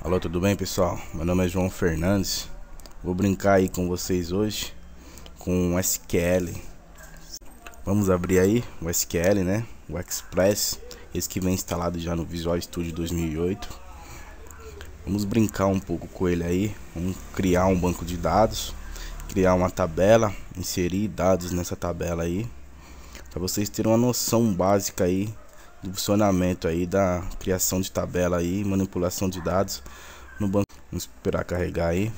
Alô, tudo bem, pessoal? Meu nome é João Fernandes. Vou brincar aí com vocês hoje com o SQL. Vamos abrir aí o SQL, né? O Express, esse que vem instalado já no Visual Studio 2008. Vamos brincar um pouco com ele aí. Vamos criar um banco de dados, criar uma tabela, inserir dados nessa tabela aí, para vocês terem uma noção básica aí do funcionamento aí da criação de tabela aí, manipulação de dados no banco. Vamos esperar carregar aí.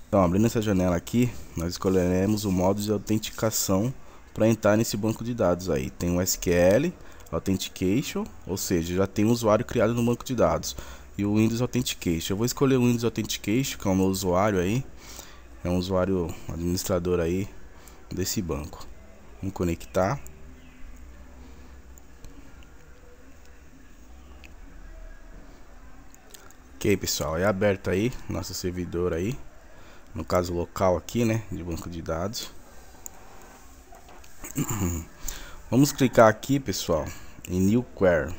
Então, abrindo essa janela aqui, nós escolheremos o modo de autenticação para entrar nesse banco de dados aí. Tem o SQL Authentication, ou seja, já tem um usuário criado no banco de dados, e o Windows Authentication. Eu vou escolher o Windows Authentication, que é o meu usuário aí, é um usuário administrador aí desse banco. Vamos conectar. Ok, pessoal, é aberto aí nosso servidor aí, no caso local aqui, né, de banco de dados. Vamos clicar aqui, pessoal, em New Query.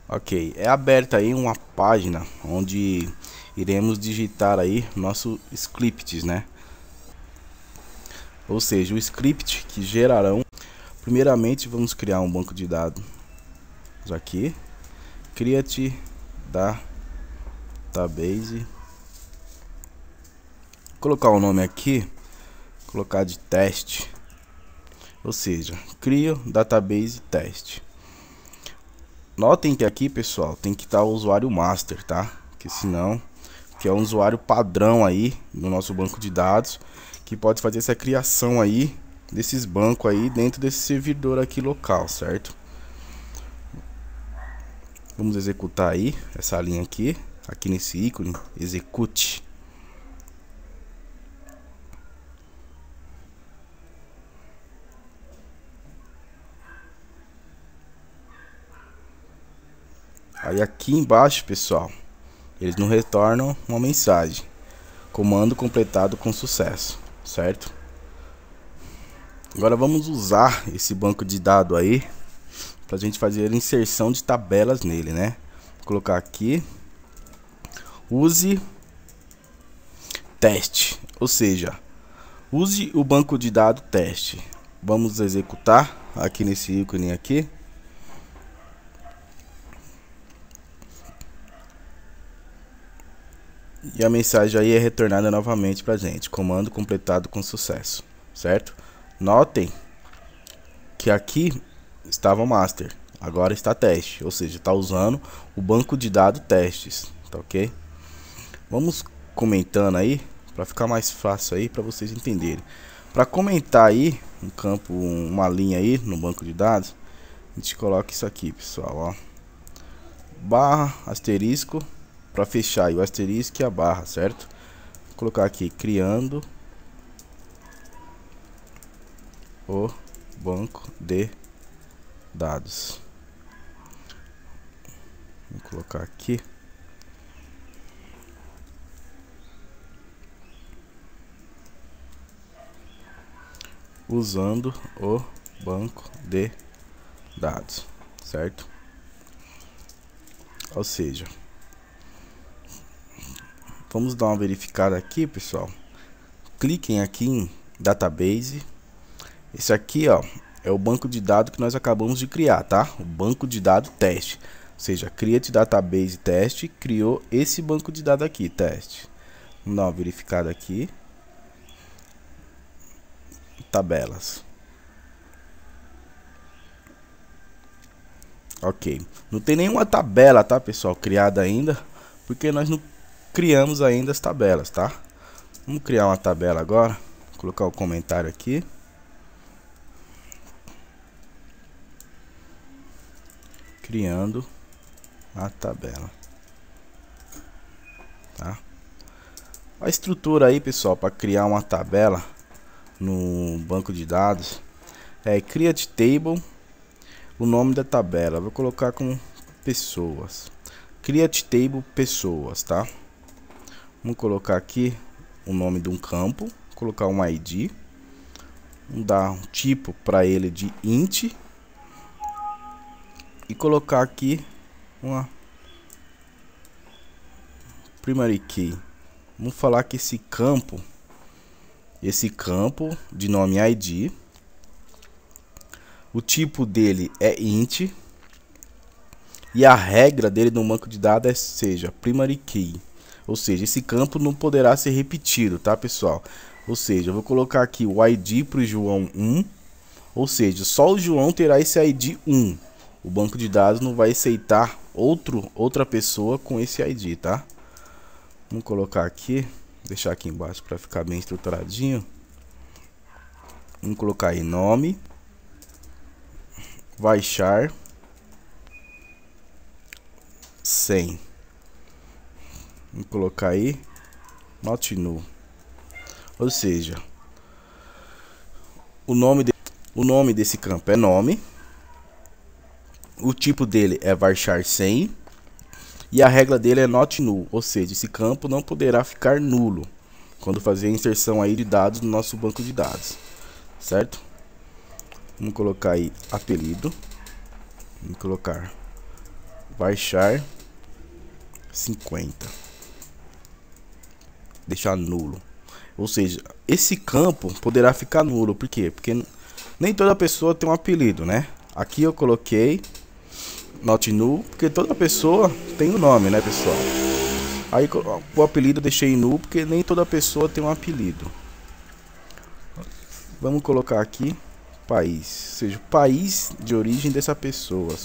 Ok, é aberta aí uma página onde iremos digitar aí nossos scripts, né? Ou seja, o script que gerarão. Primeiramente, vamos criar um banco de dados aqui. Create database. Colocar o nome aqui, colocar de teste. Ou seja, crio database teste. Notem que aqui, pessoal, tem que estar o usuário master, tá? Porque senão, que é um usuário padrão aí no nosso banco de dados, que pode fazer essa criação aí desses bancos aí dentro desse servidor aqui local, certo? Vamos executar aí essa linha aqui nesse ícone, execute. Aí aqui embaixo, pessoal, eles nos retornam uma mensagem: comando completado com sucesso, certo? Agora vamos usar esse banco de dados aí pra gente fazer a inserção de tabelas nele, né? Vou colocar aqui, use teste, ou seja, use o banco de dados teste. Vamos executar aqui nesse ícone aqui. E a mensagem aí é retornada novamente pra gente: comando completado com sucesso, certo? Notem que aqui estava o master, agora está teste, ou seja, está usando o banco de dados testes, tá ok? Vamos comentando aí para ficar mais fácil aí para vocês entenderem. Para comentar aí um campo, uma linha aí no banco de dados, a gente coloca isso aqui, pessoal, ó, barra asterisco, para fechar aí o asterisco e a barra, certo? Vou colocar aqui criando o banco de dados. Vou colocar aqui usando o banco de dados, certo? Ou seja, vamos dar uma verificada aqui, pessoal. Cliquem aqui em database. Esse aqui, ó, é o banco de dados que nós acabamos de criar, tá? O banco de dados teste. Ou seja, create database teste, criou esse banco de dados aqui, teste. Vamos dar uma verificada aqui. Tabelas. Ok. Não tem nenhuma tabela, tá, pessoal, criada ainda, porque nós não criamos ainda as tabelas, tá? Vamos criar uma tabela agora. Vou colocar o comentário aqui. Criando a tabela, tá? A estrutura aí, pessoal, para criar uma tabela no banco de dados é create table, o nome da tabela vou colocar como pessoas, create table pessoas, tá? Vamos colocar aqui o nome de um campo, colocar um ID, Vamos dar um tipo para ele de int e colocar aqui uma primary key. Vamos falar que esse campo de nome ID, o tipo dele é int e a regra dele no banco de dados seja primary key. Ou seja, esse campo não poderá ser repetido, tá, pessoal? Ou seja, eu vou colocar aqui o ID para o João 1. Ou seja, só o João terá esse ID 1. O banco de dados não vai aceitar outra pessoa com esse ID, tá? Vamos colocar aqui, deixar aqui embaixo para ficar bem estruturadinho. Vamos colocar aí nome, varchar 100. Vamos colocar aí not null. Ou seja, o nome desse campo é nome, o tipo dele é varchar 100 e a regra dele é not null. Ou seja, esse campo não poderá ficar nulo quando fazer a inserção aí de dados no nosso banco de dados, certo? Vamos colocar aí apelido, vamos colocar varchar 50, deixar nulo. Ou seja, esse campo poderá ficar nulo. Por quê? Porque nem toda pessoa tem um apelido, né? Aqui eu coloquei not null porque toda pessoa tem um nome, né, pessoal? Aí o apelido eu deixei null porque nem toda pessoa tem um apelido. Vamos colocar aqui país, ou seja, o país de origem dessa pessoa.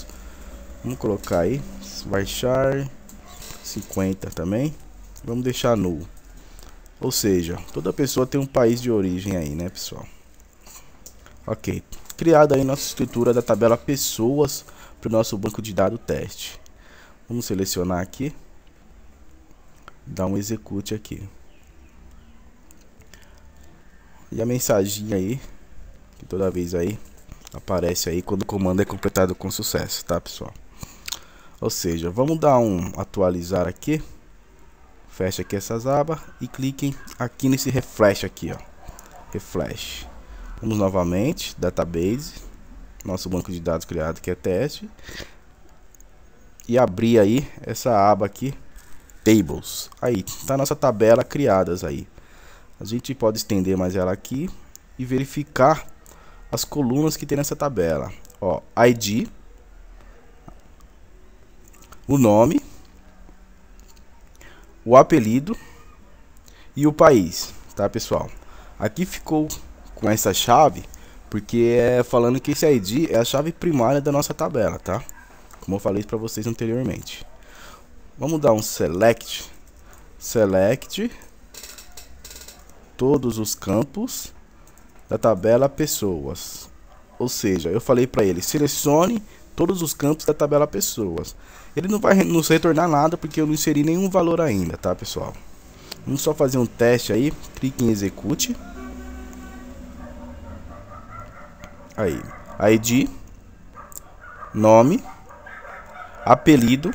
Vamos colocar aí varchar 50 também. Vamos deixar null. Ou seja, toda pessoa tem um país de origem aí, né, pessoal? Ok. Criada aí nossa estrutura da tabela pessoas para o nosso banco de dados teste. Vamos selecionar aqui. Dar um execute aqui. E a mensagem aí, que toda vez aí aparece aí quando o comando é completado com sucesso, tá, pessoal? Ou seja, vamos dar um atualizar aqui. Fecha aqui essas abas e cliquem aqui nesse refresh aqui, ó. Refresh. Vamos novamente, database, nosso banco de dados criado que é teste. E abrir aí essa aba aqui, tables. Aí, tá a nossa tabela criadas aí. A gente pode estender mais ela aqui e verificar as colunas que tem nessa tabela. Ó, ID, o nome, o apelido e o país, tá, pessoal? Aqui ficou com essa chave porque é falando que esse ID é a chave primária da nossa tabela, tá? Como eu falei para vocês anteriormente. Vamos dar um select todos os campos da tabela pessoas. Ou seja, eu falei para ele, selecione todos os campos da tabela pessoas. Ele não vai nos retornar nada porque eu não inseri nenhum valor ainda, tá, pessoal? Vamos só fazer um teste aí. Clique em execute. Aí, ID, nome, apelido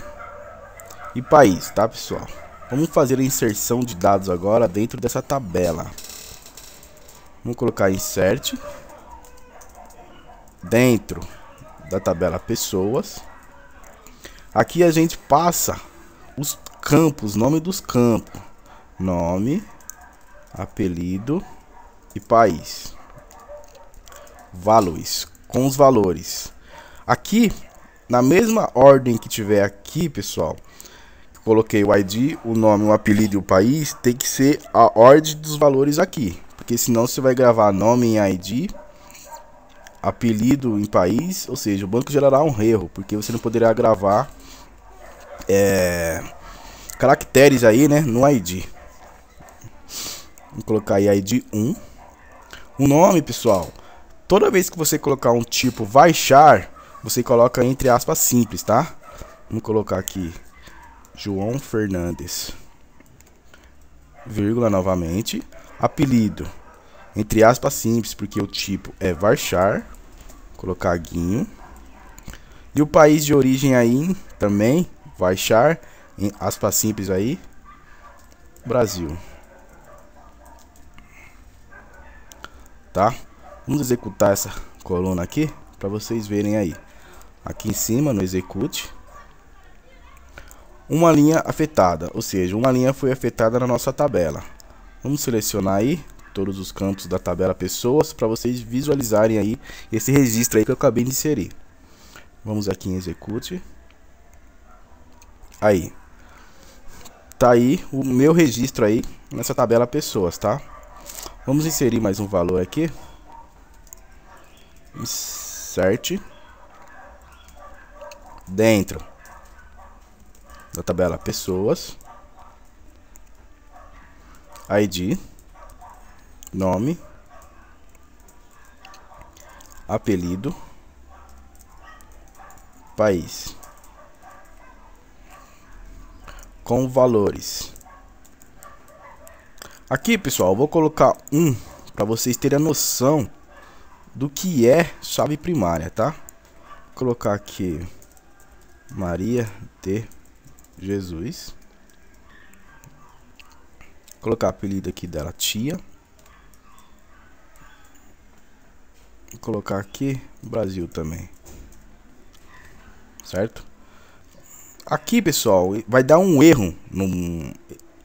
e país, tá, pessoal? Vamos fazer a inserção de dados agora dentro dessa tabela. Vamos colocar insert dentro da tabela pessoas. Aqui a gente passa os campos, nome dos campos, nome, apelido e país. Values, com os valores. Aqui, na mesma ordem que tiver aqui, pessoal, coloquei o ID, o nome, o apelido e o país, tem que ser a ordem dos valores aqui, porque senão você vai gravar nome em ID, apelido em país, ou seja, o banco gerará um erro, porque você não poderá gravar caracteres aí, né, no ID. Vou colocar aí ID 1. O nome, pessoal, toda vez que você colocar um tipo varchar, você coloca entre aspas simples, tá? Vamos colocar aqui João Fernandes, vírgula novamente, apelido, entre aspas simples, porque o tipo é varchar, colocar guinho, e o país de origem aí também, varchar, em aspas simples aí, Brasil, tá? Vamos executar essa coluna aqui para vocês verem aí. Aqui em cima no execute, uma linha afetada, ou seja, uma linha foi afetada na nossa tabela. Vamos selecionar aí todos os campos da tabela pessoas para vocês visualizarem aí esse registro aí que eu acabei de inserir. Vamos aqui em execute. Aí tá aí o meu registro aí nessa tabela pessoas, tá? Vamos inserir mais um valor aqui. Insert dentro da tabela pessoas, ID, nome, apelido, país, com valores. Aqui, pessoal, eu vou colocar para vocês terem a noção do que é chave primária, tá? Vou colocar aqui Maria de Jesus. Vou colocar o apelido aqui dela, tia. Vou colocar aqui Brasil também, certo? Aqui, pessoal, vai dar um erro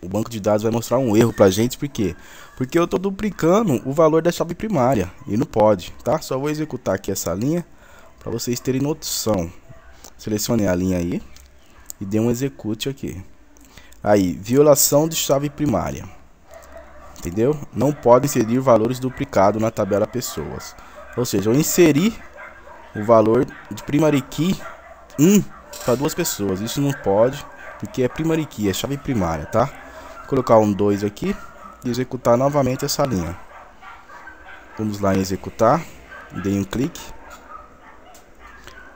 o banco de dados vai mostrar um erro pra gente, por quê? Porque eu tô duplicando o valor da chave primária e não pode, tá? Só vou executar aqui essa linha para vocês terem noção. Selecione a linha aí e dê um execute aqui. Aí, violação de chave primária. Entendeu? Não pode inserir valores duplicados na tabela pessoas. Ou seja, eu inseri o valor de primary key 1 para duas pessoas. Isso não pode, porque é primary key, é chave primária, tá? Vou colocar um 2 aqui e executar novamente essa linha. Vamos lá em executar. Dei um clique.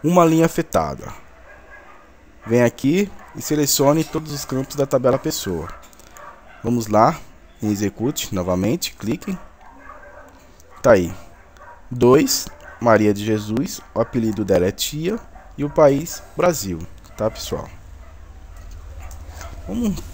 Uma linha afetada. Vem aqui e selecione todos os campos da tabela pessoa. Vamos lá em execute novamente, clique. Tá aí. 2, Maria de Jesus, o apelido dela é tia e o país Brasil, tá, pessoal? Vamos